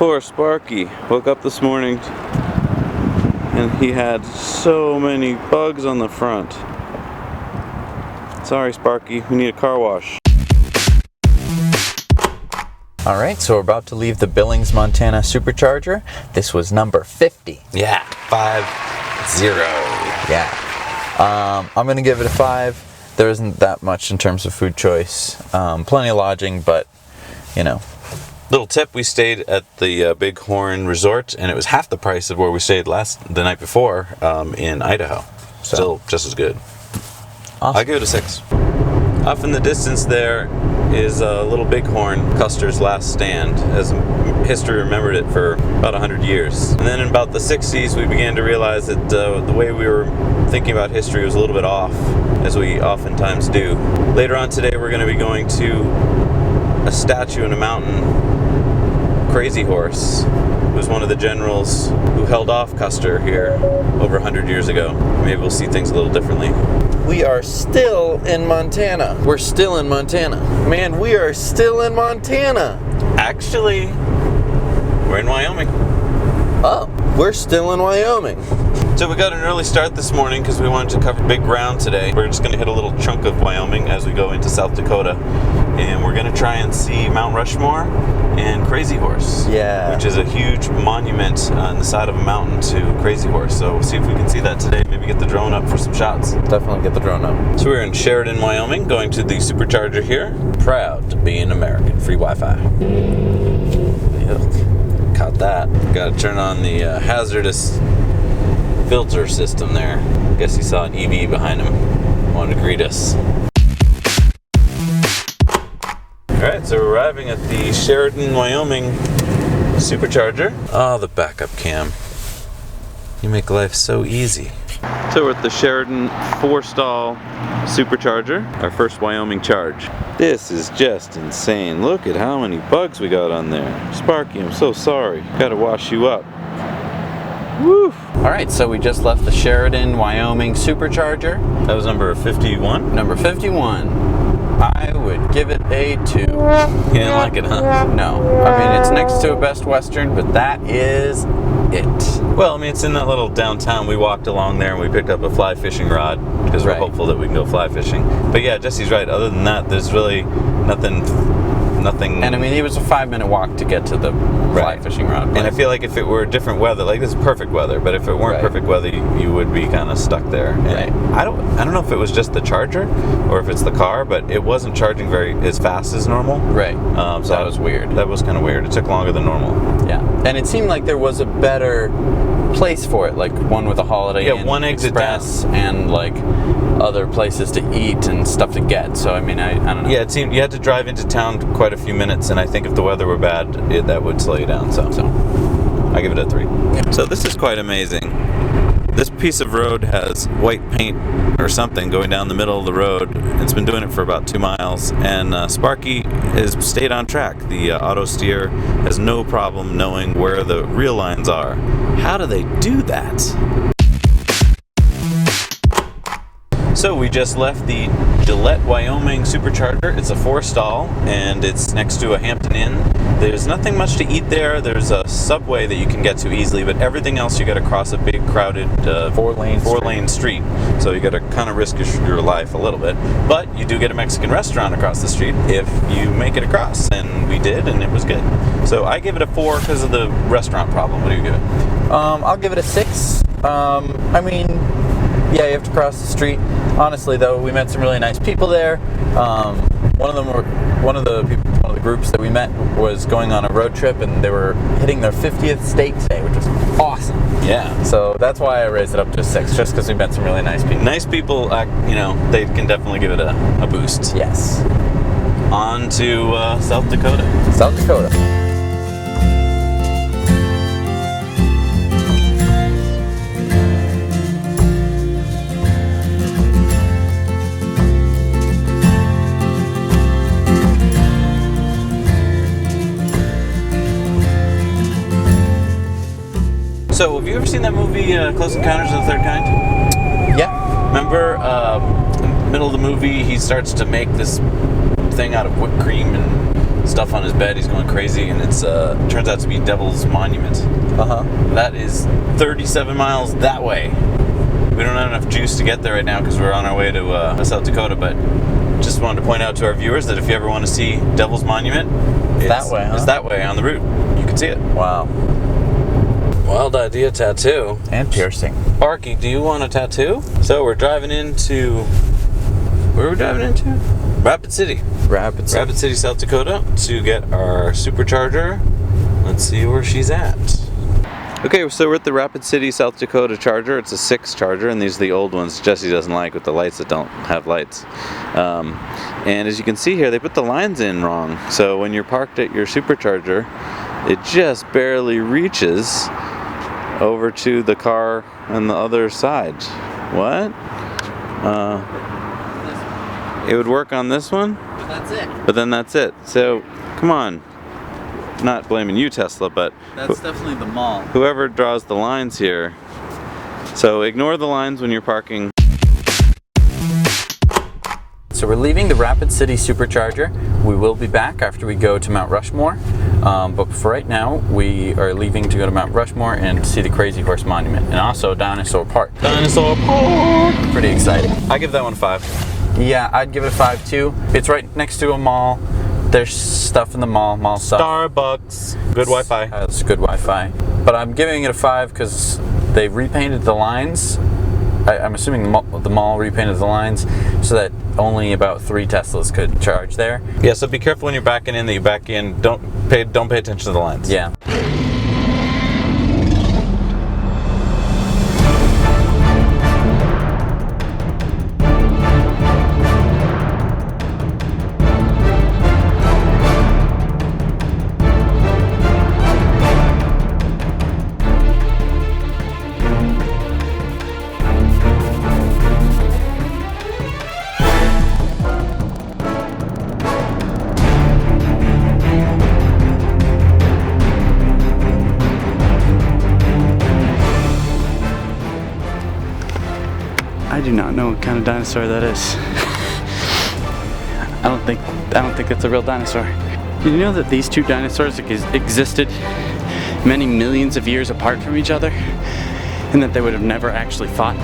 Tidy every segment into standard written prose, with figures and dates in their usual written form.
Poor Sparky woke up this morning and he had so many bugs on the front. Sorry, Sparky, we need a car wash. Alright, so we're about to leave the Billings, Montana supercharger. This was number 50. Yeah, 50. Yeah. I'm going to give it a 5. There isn't that much in terms of food choice. Plenty of lodging, but, you know. Little tip, we stayed at the Bighorn Resort, and it was half the price of where we stayed the night before in Idaho. Still just as good. Awesome. I give it a 6. Off in the distance there is a little Bighorn, Custer's last stand, as history remembered it for about 100 years. And then in about the 60s, we began to realize that the way we were thinking about history was a little bit off, as we oftentimes do. Later on today, we're going to be going to a statue in a mountain, Crazy Horse, who was one of the generals who held off Custer here over 100 years ago. Maybe we'll see things a little differently. We are still in Montana. We're still in Montana. Man, we are still in Montana. Actually, we're in Wyoming. Oh, we're still in Wyoming. So we got an early start this morning because we wanted to cover big ground today. We're just going to hit a little chunk of Wyoming as we go into South Dakota. And we're going to try and see Mount Rushmore and Crazy Horse. Yeah. Which is a huge monument on the side of a mountain to Crazy Horse. So we'll see if we can see that today. Maybe get the drone up for some shots. Definitely get the drone up. So we're in Sheridan, Wyoming, going to the supercharger here. Proud to be an American. Free Wi-Fi. Yuck. Caught that. Got to turn on the hazardous filter system there. Guess he saw an EV behind him. Wanted to greet us. Alright, so we're arriving at the Sheridan, Wyoming supercharger. Oh, the backup cam. You make life so easy. So we're at the Sheridan 4-stall supercharger, our first Wyoming charge. This is just insane. Look at how many bugs we got on there. Sparky, I'm so sorry. Gotta wash you up. Woo! Alright, so we just left the Sheridan, Wyoming supercharger. That was number 51? Number 51. I would give it a 2. You didn't like it, huh? No. I mean, it's next to a Best Western, but that is it. Well, I mean, it's in that little downtown. We walked along there and we picked up a fly fishing rod because we're hopeful that we can go fly fishing. But yeah, Jesse's right. Other than that, there's really nothing. And I mean, it was a 5-minute walk to get to the fly fishing rod. And I feel like if it were different weather, like this is perfect weather, but if it weren't perfect weather, you would be kind of stuck there. And I don't know if it was just the charger or if it's the car, but it wasn't charging as fast as normal. Right. So that was weird. That was kind of weird. It took longer than normal. Yeah. And it seemed like there was a better place for it, like one with a Holiday Inn one exit Express down. And like other places to eat and stuff to get. So I mean, I don't know. Yeah, it seemed you had to drive into town quite a few minutes, and I think if the weather were bad, that would slow you down. So I give it a 3. Yeah. So this is quite amazing. This piece of road has white paint or something going down the middle of the road. It's been doing it for about 2 miles, and Sparky has stayed on track. The auto steer has no problem knowing where the real lines are. How do they do that? So we just left the Gillette Wyoming supercharger. It's a 4-stall and it's next to a Hampton Inn. There's nothing much to eat there. There's a subway that you can get to easily, but everything else you got to cross a big crowded 4-lane street. So you got to kind of risk your life a little bit. But you do get a Mexican restaurant across the street if you make it across, and we did, and it was good. So I give it a 4 because of the restaurant problem. What do you give it? I'll give it a 6. I mean, yeah, you have to cross the street. Honestly, though, we met some really nice people there. One of the groups that we met was going on a road trip, and they were hitting their 50th state today, which was awesome. Yeah. So that's why I raised it up to a 6, just because we met some really nice people. Nice people, they can definitely give it a boost. Yes. On to South Dakota. South Dakota. So, have you ever seen that movie, Close Encounters of the Third Kind? Yeah. Remember, in the middle of the movie, he starts to make this thing out of whipped cream and stuff on his bed. He's going crazy, and it's turns out to be Devil's Monument. That is 37 miles that way. We don't have enough juice to get there right now because we're on our way to South Dakota, but just wanted to point out to our viewers that if you ever want to see Devil's Monument, it's that way, huh? It's that way on the route. You can see it. Wow. Wild idea tattoo. And piercing. Sparky, do you want a tattoo? So we're driving into... Where are we driving into? Rapid City. Rapid City, South Dakota to get our supercharger. Let's see where she's at. Okay, so we're at the Rapid City, South Dakota charger. It's a 6 charger, and these are the old ones Jesse doesn't like with the lights that don't have lights. And as you can see here, they put the lines in wrong. So when you're parked at your supercharger, it just barely reaches over to the car on the other side. What? It would work on this one? But that's it. But then that's it. So, come on. Not blaming you, Tesla, but That's definitely the mall. whoever draws the lines here. So ignore the lines when you're parking. So we're leaving the Rapid City Supercharger. We will be back after we go to Mount Rushmore. But for right now, we are leaving to go to Mount Rushmore and see the Crazy Horse Monument and also Dinosaur Park. Dinosaur Park! Pretty exciting. I give that one a 5. Yeah, I'd give it a 5 too. It's right next to a mall. There's stuff in the mall stuff. Starbucks. Good Wi-Fi. Has good Wi-Fi. But I'm giving it a 5 because they repainted the lines. I'm assuming the mall repainted the lines so that only about 3 Teslas could charge there. Yeah, so be careful when you're backing in that you back in. Don't pay attention to the lines. Yeah. I do not know what kind of dinosaur that is. I don't think that's a real dinosaur. Did you know that these 2 dinosaurs existed many millions of years apart from each other, and that they would have never actually fought?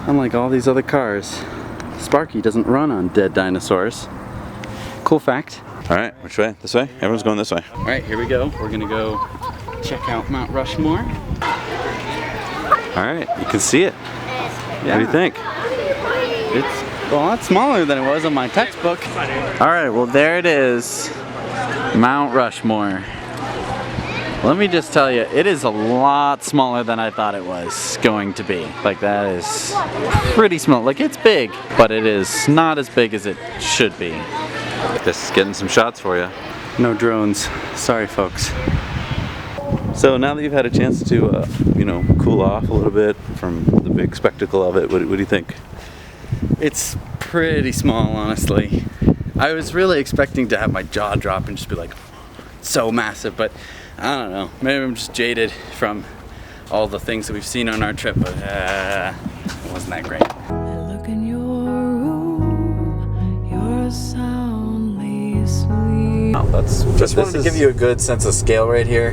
Unlike all these other cars, Sparky doesn't run on dead dinosaurs. Cool fact. All right, which way? This way? Everyone's going this way. All right, here we go. We're gonna go check out Mount Rushmore. All right, you can see it. Yeah. What do you think? It's a lot smaller than it was on my textbook. All right, well there it is, Mount Rushmore. Let me just tell you, it is a lot smaller than I thought it was going to be. Like, that is pretty small. Like, it's big, but it is not as big as it should be. Just getting some shots for you. No drones. Sorry, folks. So now that you've had a chance to, cool off a little bit from the big spectacle of it, what do you think? It's pretty small, honestly. I was really expecting to have my jaw drop and just be like, so massive, but I don't know. Maybe I'm just jaded from all the things that we've seen on our trip, but it wasn't that great. Look in your room, you're soundly asleep. Oh, just wanted to give you a good sense of scale right here.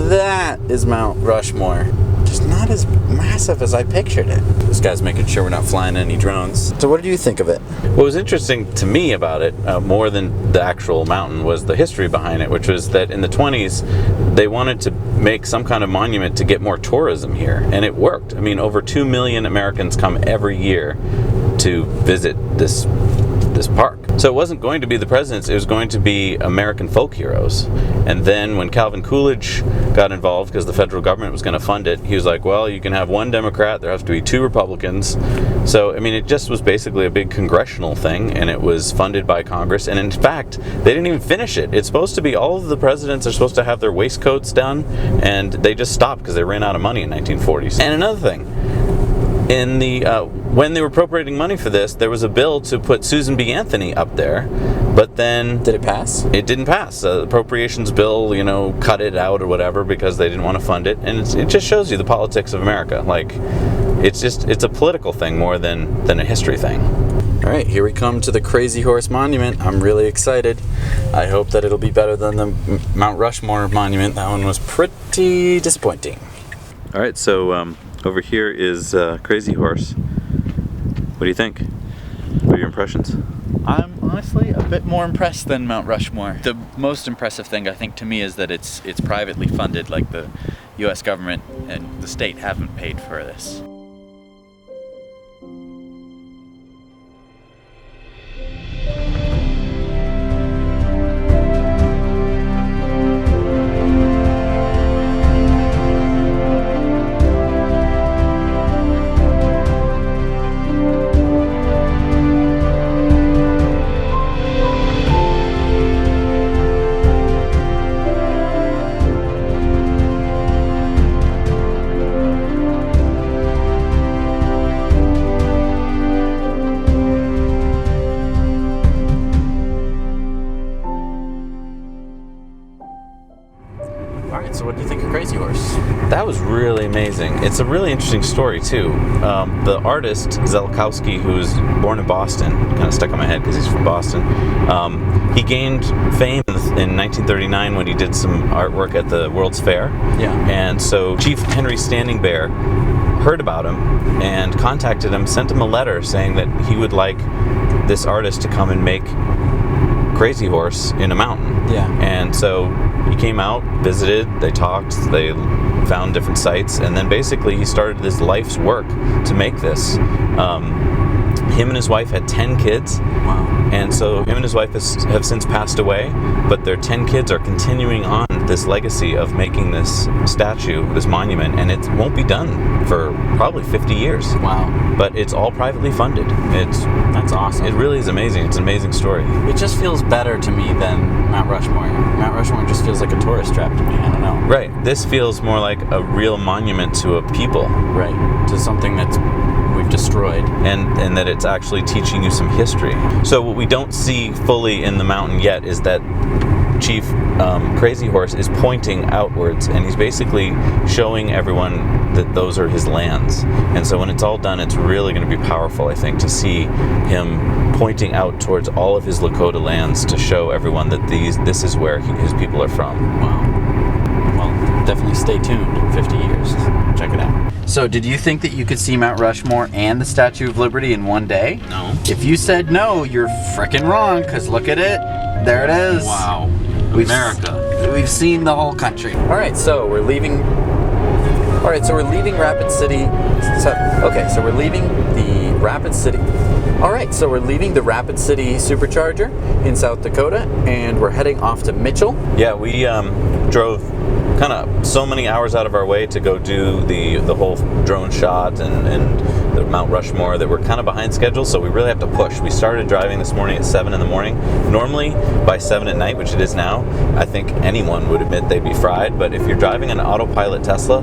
That is Mount Rushmore. Just not as massive as I pictured it. This guy's making sure we're not flying any drones. So what did you think of it? What was interesting to me about it, more than the actual mountain, was the history behind it, which was that in the 20s, they wanted to make some kind of monument to get more tourism here, and it worked. I mean, over 2 million Americans come every year to visit this park. So it wasn't going to be the presidents, it was going to be American folk heroes. And then when Calvin Coolidge got involved, because the federal government was going to fund it, he was like, well, you can have 1 Democrat, there have to be 2 Republicans. So, I mean, it just was basically a big congressional thing, and it was funded by Congress. And in fact, they didn't even finish it. It's supposed to be, all of the presidents are supposed to have their waistcoats done, and they just stopped because they ran out of money in 1940s. And another thing, in the when they were appropriating money for this, there was a bill to put Susan B. Anthony up there, but then Did it pass? it didn't pass. The appropriations bill, cut it out or whatever because they didn't want to fund it, and it just shows you the politics of America. Like, it's a political thing more than a history thing. All right, here we come to the Crazy Horse Monument. I'm really excited. I hope that it'll be better than the Mount Rushmore Monument. That one was pretty disappointing. All right, so over here is Crazy Horse. What do you think? What are your impressions? I'm honestly a bit more impressed than Mount Rushmore. The most impressive thing, I think, to me is that it's privately funded. Like, the U.S. government and the state haven't paid for this. All right, so what do you think of Crazy Horse? That was really amazing. It's a really interesting story, too. The artist, Zelkowski, who was born in Boston, kind of stuck in my head because he's from Boston, he gained fame in 1939 when he did some artwork at the World's Fair. Yeah. And so Chief Henry Standing Bear heard about him and contacted him, sent him a letter saying that he would like this artist to come and make Crazy Horse in a mountain. Yeah. And so he came out, visited, they talked, they found different sites, and then basically he started this life's work to make this. Him and his wife had 10 kids. Wow. And so him and his wife have since passed away, but their 10 kids are continuing on this legacy of making this statue, this monument, and it won't be done for probably 50 years. Wow. But it's all privately funded. That's awesome. It really is amazing. It's an amazing story. It just feels better to me than Mount Rushmore. Mount Rushmore just feels like a tourist trap to me. I don't know. Right. This feels more like a real monument to a people. Right. To something that's we've destroyed. And that it's actually teaching you some history. So what we don't see fully in the mountain yet is that Chief Crazy Horse is pointing outwards, and he's basically showing everyone that those are his lands. And so when it's all done, it's really going to be powerful, I think, to see him pointing out towards all of his Lakota lands to show everyone that this is where his people are from. Wow. Well, definitely stay tuned in 50 years. Check it out. So, did you think that you could see Mount Rushmore and the Statue of Liberty in one day? No. If you said no, you're frickin' wrong, because look at it. There it is. Wow. America. We've seen the whole country. All right, so we're leaving. All right, so we're leaving Rapid City. So we're leaving the Rapid City. All right, so we're leaving the Rapid City Supercharger in South Dakota, and we're heading off to Mitchell. Yeah, we drove kind of so many hours out of our way to go do the whole drone shot and the Mount Rushmore that we're kind of behind schedule, so we really have to push. We started driving this morning at 7 in the morning. Normally by 7 at night, which it is now, I think anyone would admit they'd be fried, but if you're driving an autopilot Tesla,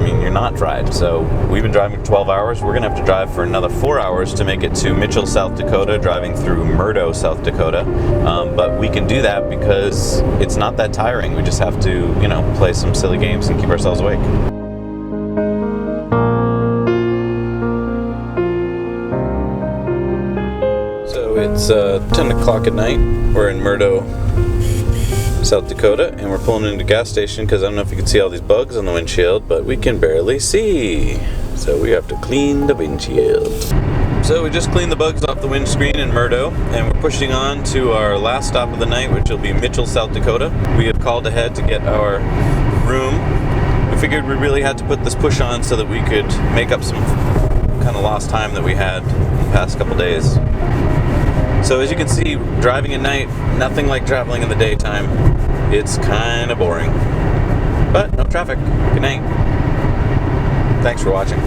you're not fried. So we've been driving for 12 hours. We're going to have to drive for another 4 hours to make it to Mitchell, South Dakota, driving through Murdo, South Dakota. But we can do that because it's not that tiring. We just have to, play some silly games and keep ourselves awake. So it's 10 o'clock at night. We're in Murdo, South Dakota, and we're pulling into a gas station because I don't know if you can see all these bugs on the windshield, but we can barely see. So we have to clean the windshield. So we just cleaned the bugs off the windscreen in Murdo, and we're pushing on to our last stop of the night, which will be Mitchell, South Dakota. We have called ahead to get our room. We figured we really had to put this push on so that we could make up some kind of lost time that we had the past couple days. So as you can see, driving at night, nothing like traveling in the daytime. It's kind of boring. But no traffic. Good night. Thanks for watching.